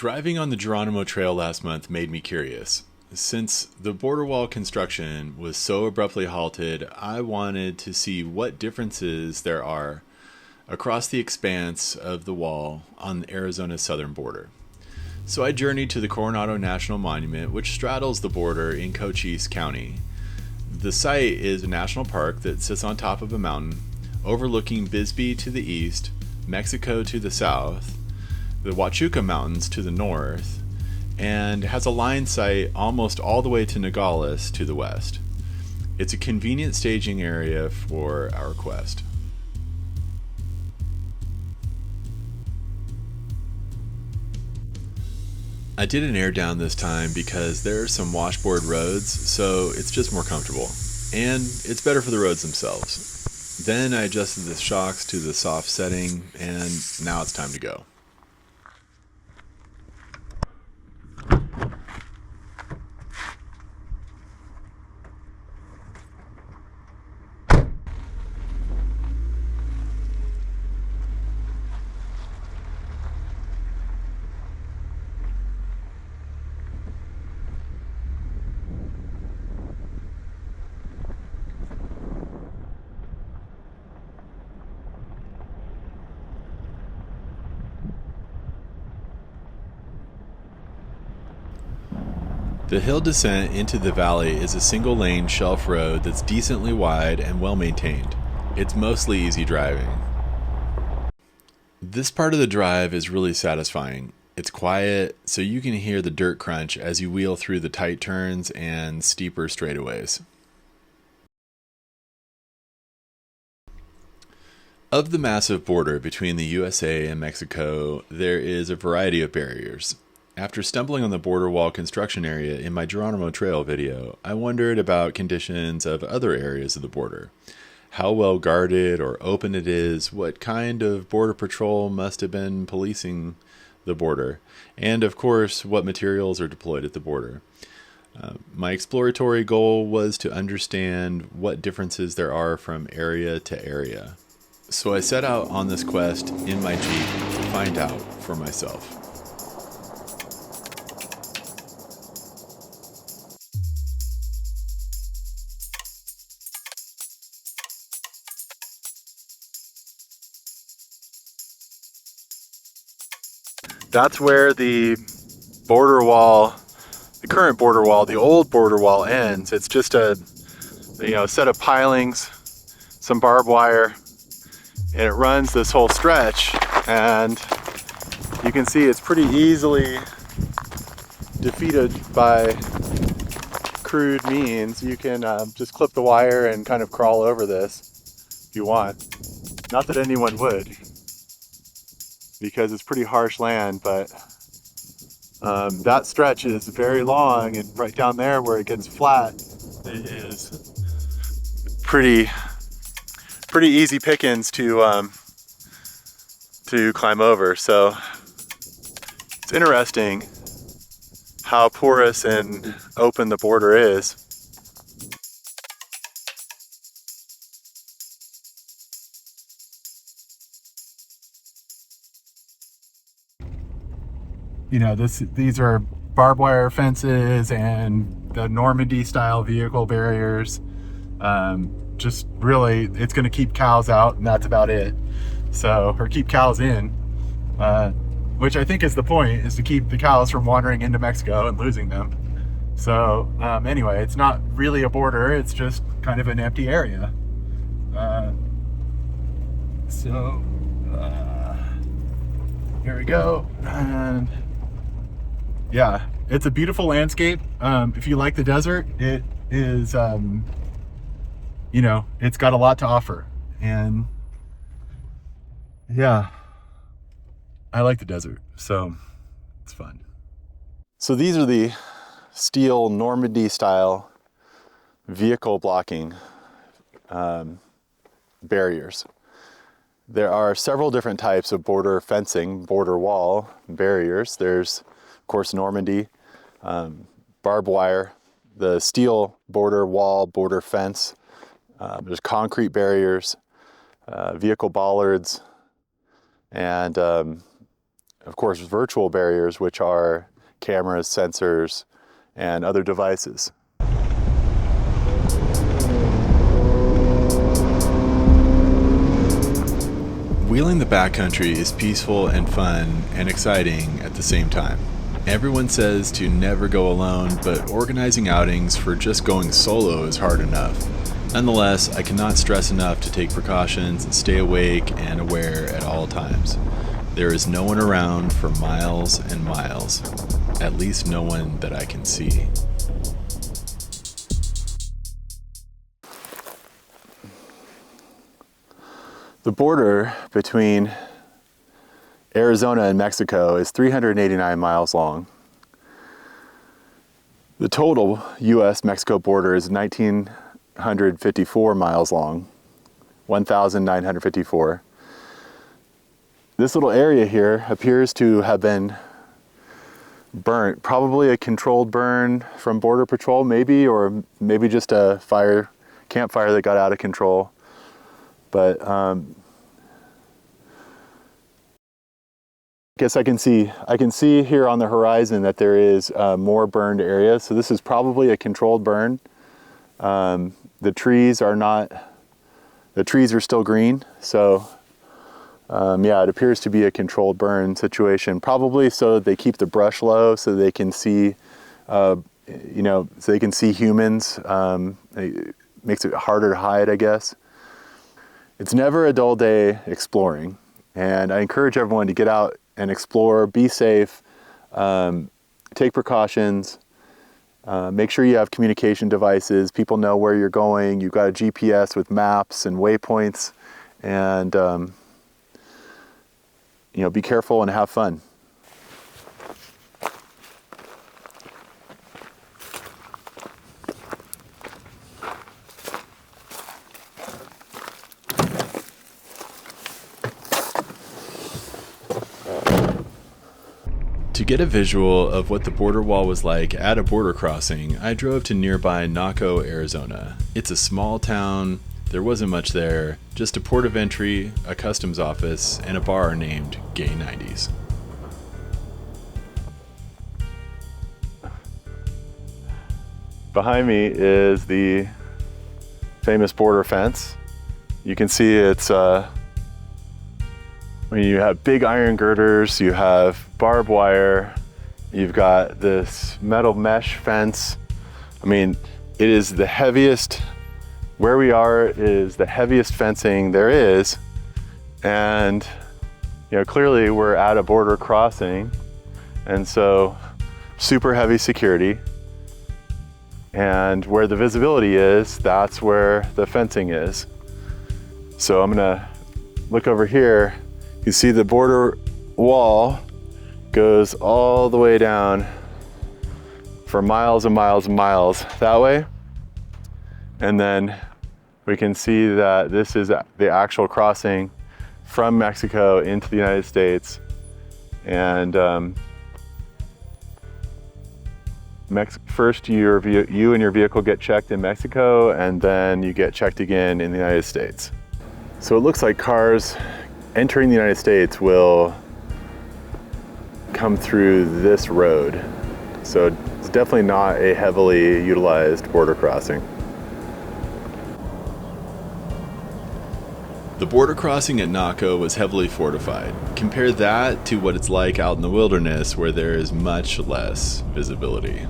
Driving on the Geronimo Trail last month made me curious. Since the border wall construction was so abruptly halted, I wanted to see what differences there are across the expanse of the wall on Arizona's southern border. So I journeyed to the Coronado National Monument, which straddles the border in Cochise County. The site is a national park that sits on top of a mountain, overlooking Bisbee to the east, Mexico to the south, the Huachuca Mountains to the north, and has a line sight almost all the way to Nogales to the west. It's a convenient staging area for our quest. I did an air down this time because there are some washboard roads, so it's just more comfortable. And it's better for the roads themselves. Then I adjusted the shocks to the soft setting, and now it's time to go. The hill descent into the valley is a single-lane shelf road that's decently wide and well-maintained. It's mostly easy driving. This part of the drive is really satisfying. It's quiet, so you can hear the dirt crunch as you wheel through the tight turns and steeper straightaways. Of the massive border between the USA and Mexico, there is a variety of barriers. After stumbling on the border wall construction area in my Geronimo Trail video, I wondered about conditions of other areas of the border. How well guarded or open it is, what kind of border patrol must have been policing the border, and of course, what materials are deployed at the border. My exploratory goal was to understand what differences there are from area to area. So I set out on this quest in my Jeep to find out for myself. That's where the border wall, the current border wall, the old border wall ends. It's just a set of pilings, some barbed wire, and it runs this whole stretch. And you can see it's pretty easily defeated by crude means. You can just clip the wire and kind of crawl over this if you want. Not that anyone would, because it's pretty harsh land, but that stretch is very long, and right down there where it gets flat, it is pretty easy pickings to climb over. So it's interesting how porous and open the border is. These are barbed wire fences and the Normandy style vehicle barriers. Just really, it's going to keep cows out, and that's about it. Or keep cows in, which I think is the point, is to keep the cows from wandering into Mexico and losing them. So anyway, it's not really a border, it's just kind of an empty area. Here we go. And yeah, it's a beautiful landscape. If you like the desert, it is, it's got a lot to offer. And yeah, I like the desert, so it's fun. So these are the steel Normandy style vehicle blocking barriers. There are several different types of border fencing, border wall barriers. There's, of course, Normandy, barbed wire, the steel border wall, border fence. There's concrete barriers, vehicle bollards, and Of course, virtual barriers, which are cameras, sensors, and other devices. Wheeling the backcountry is peaceful and fun and exciting at the same time. Everyone says to never go alone, but organizing outings for just going solo is hard enough. Nonetheless, I cannot stress enough to take precautions and stay awake and aware at all times. There is no one around for miles and miles, at least no one that I can see. The border between Arizona and Mexico is 389 miles long. The total U.S.-Mexico border is 1,954 miles long, 1,954. This little area here appears to have been burnt, probably a controlled burn from Border Patrol maybe, or maybe just a campfire that got out of control. But I guess I can see here on the horizon that there is more burned areas. So this is probably a controlled burn. The trees are still green. So yeah, it appears to be a controlled burn situation, probably so that they keep the brush low so they can see, so they can see humans. It makes it harder to hide, I guess. It's never a dull day exploring, and I encourage everyone to get out and explore, be safe, take precautions, make sure you have communication devices, people know where you're going, you've got a GPS with maps and waypoints, and be careful and have fun. To get a visual of what the border wall was like at a border crossing, I drove to nearby Naco, Arizona. It's a small town. There wasn't much there, just a port of entry, a customs office, and a bar named Gay 90s. Behind me is the famous border fence. You can see it's when you have big iron girders, you have barbed wire, you've got this metal mesh fence. I mean, it is the heaviest. Where we are is the heaviest fencing there is, and clearly we're at a border crossing, and so super heavy security. And where the visibility is, that's where the fencing is. So I'm gonna look over here. You see the border wall goes all the way down for miles and miles and miles that way, and then we can see that this is the actual crossing from Mexico into the United States. And first you and your vehicle get checked in Mexico, and then you get checked again in the United States. So it looks like cars entering the United States will come through this road. So it's definitely not a heavily utilized border crossing. The border crossing at Naco was heavily fortified. Compare that to what it's like out in the wilderness where there is much less visibility.